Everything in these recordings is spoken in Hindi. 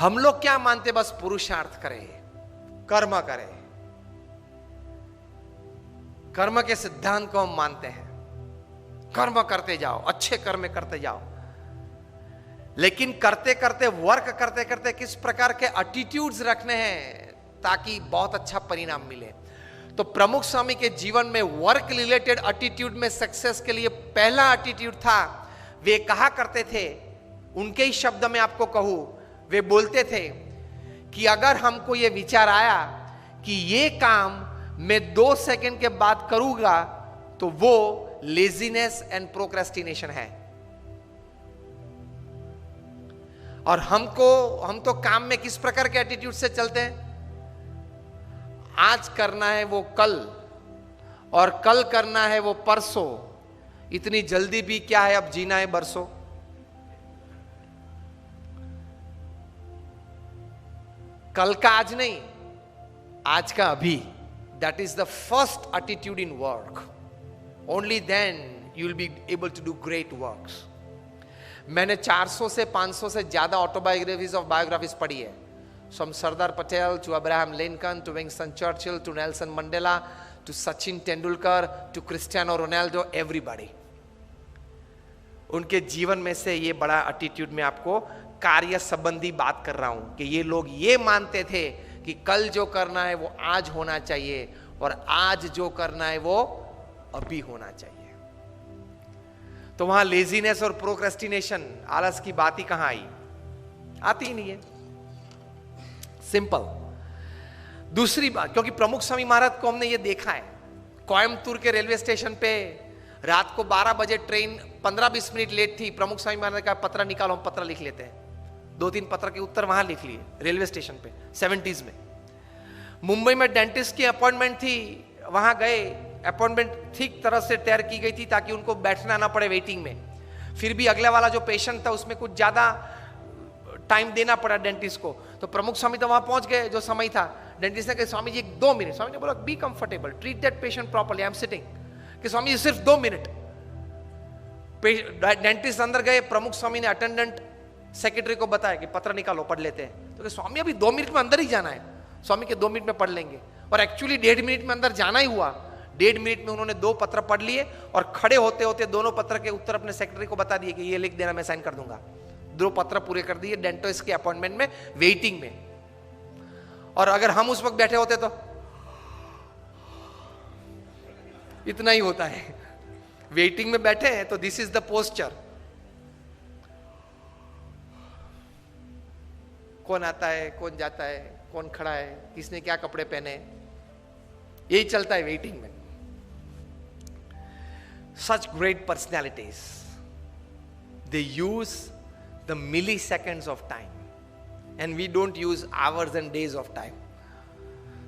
हम लोग क्या मानते, बस पुरुषार्थ करें, कर्म करें, कर्म के सिद्धांत को हम मानते हैं, कर्म करते जाओ, अच्छे कर्म करते जाओ। लेकिन करते करते, वर्क करते करते किस प्रकार के एटीट्यूड्स रखने हैं ताकि बहुत अच्छा परिणाम मिले। तो प्रमुख स्वामी के जीवन में वर्क रिलेटेड एटीट्यूड में सक्सेस के लिए पहला एटीट्यूड था, वे कहा करते थे, उनके ही शब्द में आपको कहूं, वे बोलते थे कि अगर हमको ये विचार आया कि ये काम मैं 2 सेकंड के बाद करूंगा तो वो लेजीनेस एंड प्रोक्रेस्टिनेशन है। और हम तो काम में किस प्रकार के एटीट्यूड से चलते हैं, आज करना है वो कल, और कल करना है वो परसों, इतनी जल्दी भी क्या है, अब जीना है बरसों। कल का आज नहीं, आज का अभी। That is the first attitude in work. Only then you will be able to do great works. मैंने 400 से 500 से ज्यादा ऑटोबायोग्राफीज ऑफ बायोग्राफीज पढ़ी है, from Sardar Patel to Abraham Lincoln to Winston Churchill to Nelson Mandela to Sachin Tendulkar to Cristiano Ronaldo, everybody. उनके जीवन में से ये बड़ा एटीट्यूड में आपको कार्य संबंधी बात कर रहा हूं कि ये लोग ये मानते थे कि कल जो करना है वो आज होना चाहिए, और आज जो करना है वो अभी होना चाहिए। तो वहां लेजीनेस और प्रोक्रेस्टिनेशन, आलस की बात ही कहां आई, आती ही नहीं है। सिंपल। दूसरी बात, क्योंकि प्रमुख स्वामी महाराज को हमने ये देखा है, कोयम्बतूर के रेलवे स्टेशन पे रात को 12 बजे ट्रेन 15-20 मिनट लेट थी, प्रमुख स्वामी महाराज ने कहा पत्र निकालो, हम पत्र लिख लेते हैं। 2-3 पत्र के उत्तर वहां लिख लिए रेलवे स्टेशन पे 70s में। मुंबई में डेंटिस्ट की अपॉइंटमेंट थी, वहां गए, अपॉइंटमेंट ठीक तरह से तैयार की गई थी ताकि उनको बैठना ना पड़े वेटिंग में। फिर भी अगले वाला जो पेशेंट था उसमें कुछ ज्यादा टाइम देना पड़ा डेंटिस्ट को। तो प्रमुख स्वामी तो वहां पहुंच गए जो समय था। डेंटिस्ट ने कहा स्वामी जी 2 मिनट। स्वामी ने बोला be comfortable, treat that patient properly, I am sitting. कि स्वामी जी सिर्फ 2 मिनट। डेंटिस्ट अंदर गए, प्रमुख स्वामी ने अटेंडेंट सेक्रेटरी को बताया कि पत्र निकालो, पढ़ लेते हैं। तो स्वामी अभी 2 मिनट में अंदर ही जाना है। स्वामी के 2 मिनट में पढ़ लेंगे, और एक्चुअली 1.5 मिनट में अंदर जाना ही हुआ। 1.5 मिनट में उन्होंने 2 पत्र पढ़ लिए, और खड़े होते होते दोनों पत्र के उत्तर अपने सेक्रेटरी को बता दिए कि ये लिख देना, मैं साइन कर दूंगा। 2 पत्र पूरे कर दिए डेंटिस्ट के अपॉइंटमेंट में, वेटिंग में। और अगर हम उस वक्त बैठे होते तो इतना ही होता है। वेटिंग में बैठे हैं तो दिस इज द पोस्चर। कौन आता है, कौन जाता है, कौन खड़ा है, किसने क्या कपड़े पहने, यही चलता है वेटिंग में। Such great personalities, they use the milliseconds of time, and we don't use hours and days of time.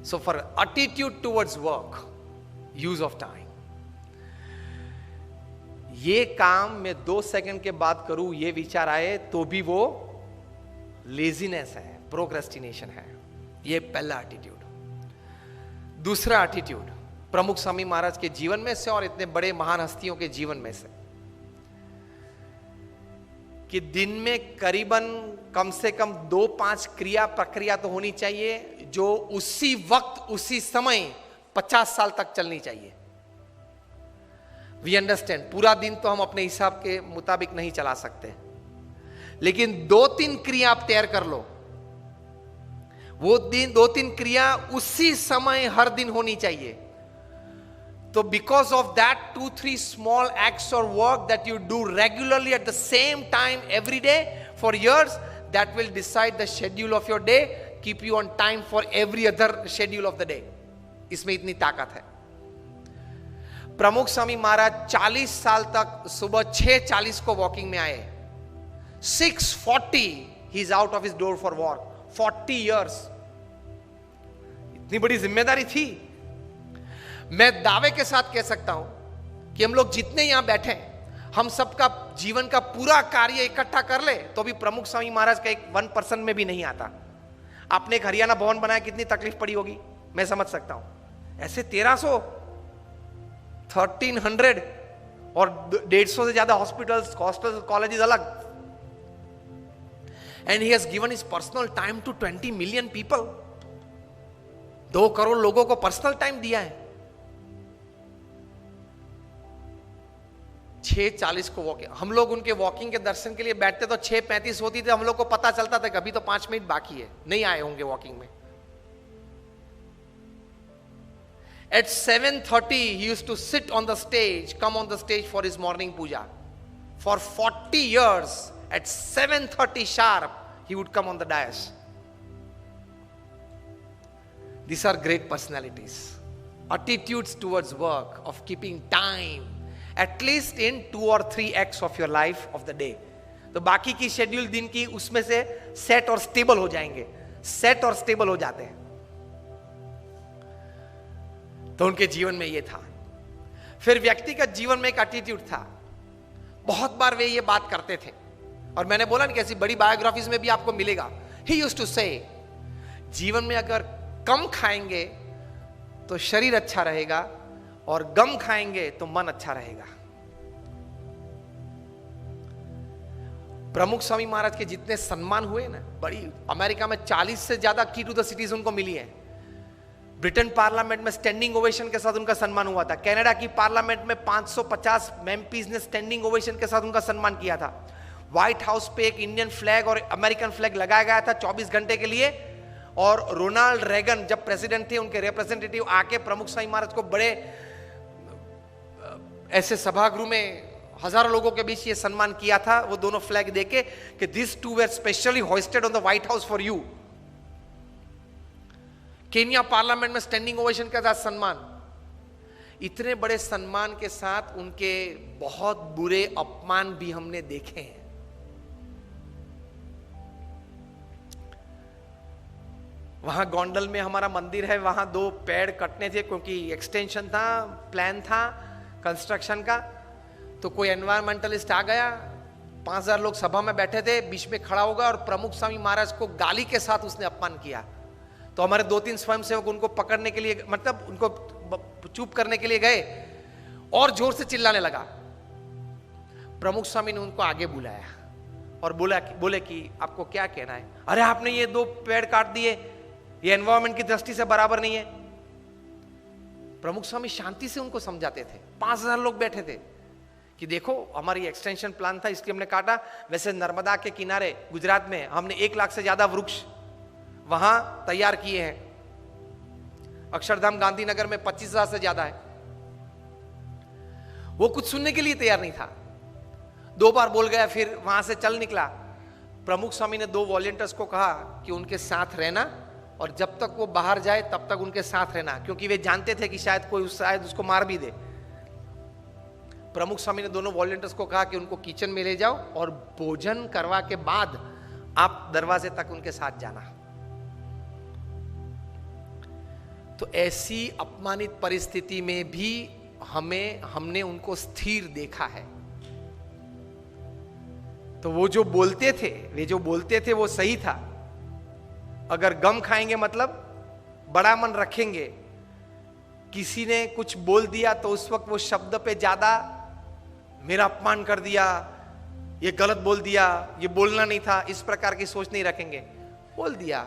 So for attitude towards work, use of time. ये काम मैं 2 सेकंड के बाद करूं, ये विचार आए तो भी वो लेजीनेस है, प्रोक्रेस्टिनेशन है। ये पहला एटीट्यूड। दूसरा एटीट्यूड प्रमुख स्वामी महाराज के जीवन में से और इतने बड़े महान हस्तियों के जीवन में से, कि दिन में करीबन कम से कम 2-5 क्रिया प्रक्रिया तो होनी चाहिए जो उसी वक्त उसी समय 50 साल तक चलनी चाहिए। वी अंडरस्टैंड, पूरा दिन तो हम अपने हिसाब के मुताबिक नहीं चला सकते, लेकिन 2-3 क्रिया आप तैयार कर लो। वो दिन 2-3 क्रिया उसी समय हर दिन होनी चाहिए। तो because of that 2-3 small acts or work that you do regularly at the same time every day for years, that will decide the schedule of your day, keep you on time for every other schedule of the day. इसमें इतनी ताकत है। प्रमुख स्वामी महाराज 40 साल तक सुबह 6:40 को वॉकिंग में आए। 6:40 he is out of his door for walk. 40 years। इतनी बड़ी जिम्मेदारी थी। मैं दावे के साथ कह सकता हूं कि हम लोग जितने यहां बैठे हैं, हम सबका जीवन का पूरा कार्य इकट्ठा कर ले तो भी प्रमुख स्वामी महाराज का एक 1% में भी नहीं आता। आपने एक हरियाणा भवन बनाया, कितनी तकलीफ पड़ी होगी, मैं समझ सकता हूं। ऐसे 1300, 1300 और 150 से ज्यादा हॉस्पिटल्स, कॉलेजेस अलग। And he has given his personal time to 20 million people. 2 crore लोगों को पर्सनल टाइम दिया है। 6:40 को वॉकिंग, हम लोग उनके वॉकिंग के दर्शन के लिए बैठते तो 6:35 होती थी, हम लोग को पता चलता था कभी तो 5 मिनट बाकी है, नहीं आए होंगे वॉकिंग में। At 7:30 he used to sit on the stage, come on the stage for his morning puja. For 40 years at 7:30 sharp he would come on the dais. These are great personalities. Attitudes towards work, of keeping time at least in 2 or 3 acts of your life of the day. तो बाकी की शेड्यूल दिन की उसमें से सेट और स्टेबल हो जाएंगे, सेट और स्टेबल हो जाते हैं। तो उनके जीवन में ये था। फिर व्यक्तिगत जीवन में एक एटीट्यूड था। बहुत बार वे ये बात करते थे, और मैंने बोला ना कैसी बड़ी बायोग्राफीज में भी आपको मिलेगा। ही यूज्ड टू से, जीवन में अगर कम खाएंगे तो शरीर अच्छा रहेगा, और गम खाएंगे तो मन अच्छा रहेगा। प्रमुख स्वामी महाराज के जितने सम्मान हुए ना, बड़ी अमेरिका में 40 से ज्यादा की टू द सिटीज उनको मिली है। ब्रिटेन पार्लियामेंट में स्टैंडिंग ओवेशन के साथ उनका सम्मान हुआ था। कनाडा की पार्लियामेंट में 550 एमपीज ने स्टैंडिंग ओवेशन के साथ उनका सम्मान किया था। व्हाइट हाउस पे एक इंडियन फ्लैग और अमेरिकन फ्लैग लगाया गया था 24 घंटे के लिए। और रोनाल्ड रेगन जब प्रेसिडेंट थे, उनके रिप्रेजेंटेटिव आके प्रमुख स्वामी महाराज को बड़े ऐसे सभागृह में हजारों लोगों के बीच ये सम्मान किया था, वो दोनों फ्लैग देके कि this two were specially hosted on the White House for you. Kenya parliament में स्टैंडिंग ओवेशन के साथ सम्मान। इतने बड़े सम्मान के साथ उनके बहुत बुरे अपमान भी हमने देखे हैं। वहां गोंडल में हमारा मंदिर है, वहां 2 पेड़ कटने थे क्योंकि एक्सटेंशन था, प्लान था कंस्ट्रक्शन का। तो कोई एनवायरमेंटलिस्ट आ गया, 5000 लोग सभा में बैठे थे, बीच में खड़ा होगा और प्रमुख स्वामी महाराज को गाली के साथ उसने अपमान किया। तो हमारे 2-3 स्वयंसेवक उनको पकड़ने के लिए, मतलब उनको चुप करने के लिए गए, और जोर से चिल्लाने लगा। प्रमुख स्वामी ने उनको आगे बुलाया और बोले कि आपको क्या कहना है? अरे आपने ये 2 पेड़ काट दिए, ये एनवायरमेंट की दृष्टि से बराबर नहीं है। प्रमुख स्वामी शांति से उनको समझाते थे। 5000 लोग बैठे थे कि देखो हमारी एक्सटेंशन प्लान था इसलिए हमने काटा। वैसे नर्मदा के किनारे गुजरात में हमने 1 लाख से ज्यादा वृक्ष वहां तैयार किए हैं। अक्षरधाम गांधीनगर में 25,000 से ज्यादा है। वो कुछ सुनने के लिए तैयार नहीं था। 2 बार बोल गया, फिर वहां से चल निकला। प्रमुख स्वामी ने 2 वॉलंटियर्स को कहा कि उनके साथ रहना, और जब तक वो बाहर जाए तब तक उनके साथ रहना, क्योंकि वे जानते थे कि शायद उसको मार भी दे। प्रमुख स्वामी ने दोनों वॉलंटियर्स को कहा कि उनको किचन में ले जाओ और भोजन करवा के बाद आप दरवाजे तक उनके साथ जाना। तो ऐसी अपमानित परिस्थिति में भी हमने उनको स्थिर देखा है। तो वो जो बोलते थे वो सही था। अगर गम खाएंगे मतलब बड़ा मन रखेंगे। किसी ने कुछ बोल दिया तो उस वक्त वो शब्द पे ज्यादा मेरा अपमान कर दिया, ये गलत बोल दिया, ये बोलना नहीं था, इस प्रकार की सोच नहीं रखेंगे। बोल दिया,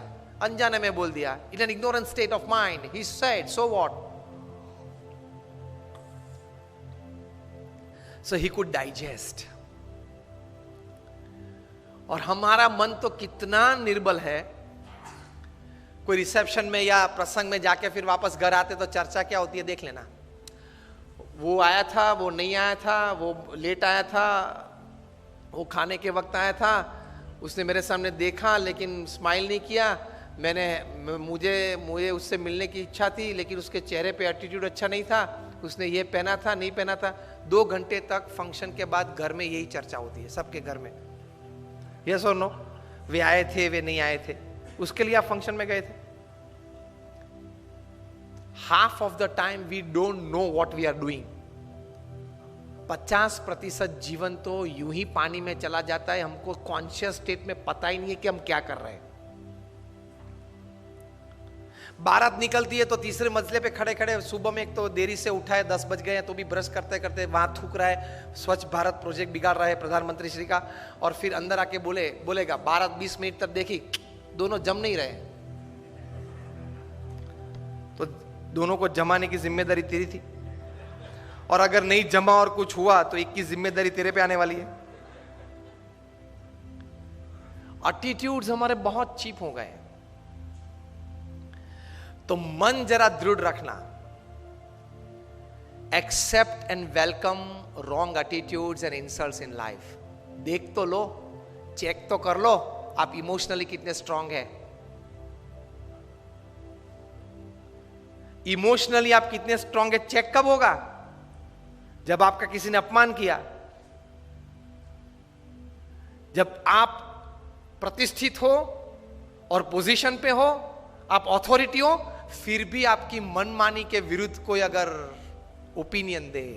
अनजाने में बोल दिया, in an ignorant state of mind he said, so what. So he could digest. और हमारा मन तो कितना निर्बल है। कोई रिसेप्शन में या प्रसंग में जाके फिर वापस घर आते तो चर्चा क्या होती है देख लेना। वो आया था, वो नहीं आया था, वो लेट आया था, वो खाने के वक्त आया था, उसने मेरे सामने देखा लेकिन स्माइल नहीं किया, मुझे उससे मिलने की इच्छा थी लेकिन उसके चेहरे पे एटीट्यूड अच्छा नहीं था, उसने ये पहना था नहीं पहना था। 2 घंटे तक फंक्शन के बाद घर में यही चर्चा होती है सबके घर में। यस और नो? वे आए थे, वे नहीं आए थे, उसके लिए आप फंक्शन में गए थे। Half of the time we don't know what we are doing. 50% जीवन तो यूं ही पानी में चला जाता है, हमको कॉन्शियस स्टेट में पता ही नहीं है कि हम क्या कर रहे हैं। बारात निकलती है तो तीसरे मंजिले पे खड़े खड़े, सुबह में एक तो देरी से उठा है, 10 बज गए हैं तो भी ब्रश करते करते वहां थूक रहा है, स्वच्छ भारत प्रोजेक्ट बिगाड़ रहा है प्रधानमंत्री श्री का, और फिर अंदर आके बोलेगा बारात 20 मिनट तक देखी, दोनों जम नहीं रहे, तो दोनों को जमाने की जिम्मेदारी तेरी थी, और अगर नहीं जमा और कुछ हुआ तो एक की जिम्मेदारी तेरे पे आने वाली है। एटीट्यूड्स हमारे बहुत चीप हो गए, तो मन जरा दृढ़ रखना, accept and welcome wrong attitudes and insults in life. देख तो लो, चेक तो कर लो आप इमोशनली कितने स्ट्रांग है, इमोशनली आप कितने स्ट्रांग है चेक कब होगा? जब आपका किसी ने अपमान किया, जब आप प्रतिष्ठित हो और पोजीशन पे हो, आप अथॉरिटी हो, फिर भी आपकी मनमानी के विरुद्ध कोई अगर ओपिनियन दे,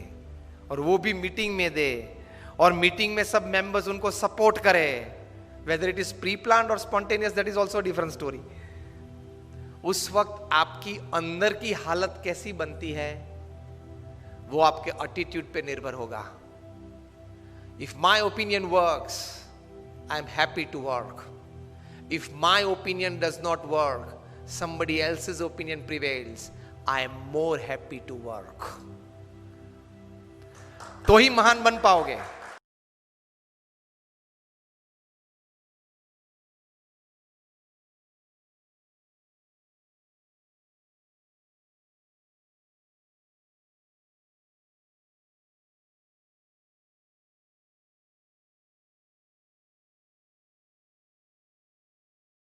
और वो भी मीटिंग में दे, और मीटिंग में सब मेंबर्स उनको सपोर्ट करे, whether it is pre planned और spontaneous, that is also different story. उस वक्त आपकी अंदर की हालत कैसी बनती है वो आपके एटीट्यूड पे निर्भर होगा। If my opinion works, I am happy to work. If my opinion does not work, somebody else's opinion prevails, I am more happy to work। तो ही महान बन पाओगे।